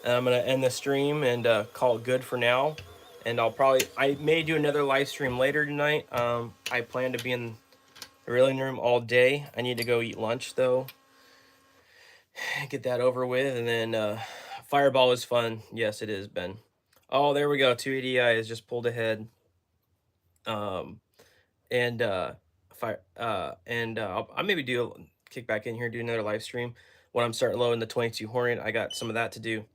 And I'm gonna end the stream and call it good for now. And I may do another live stream later tonight. I plan to be in the reeling room all day. I need to go eat lunch though. Get that over with, and then Fireball is fun. Yes, it is, Ben. Oh, there we go. 280i has just pulled ahead. I'll maybe kick back in here, do another live stream when I'm starting loading the 22 Hornet. I got some of that to do,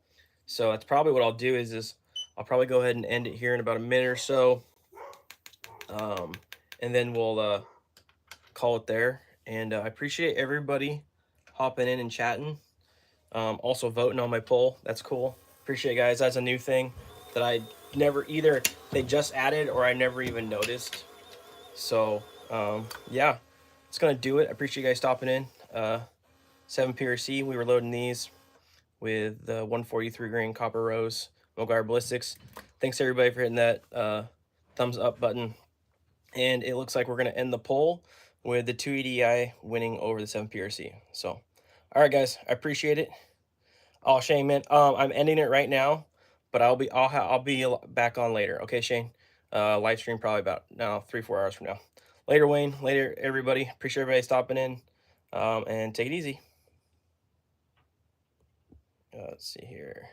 so that's probably what I'll do. Is I'll probably go ahead and end it here in about a minute or so, and then we'll call it there. And I appreciate everybody hopping in and chatting. Also voting on my poll. That's cool. Appreciate it, guys. That's a new thing that I never either they just added or I never even noticed. So yeah, it's gonna do it. I appreciate you guys stopping in. 7 PRC. We were loading these with the 143 grain copper rose Mulgar ballistics. Thanks everybody for hitting that thumbs up button. And it looks like we're gonna end the poll with the 280i winning over the 7 PRC. So, all right, guys, I appreciate it. Oh, Shane, man, I'm ending it right now, but I'll be back on later. Okay, Shane. Live stream probably about 3-4 hours from now. Later, Wayne. Later, everybody. Appreciate everybody stopping in. And take it easy. Let's see here.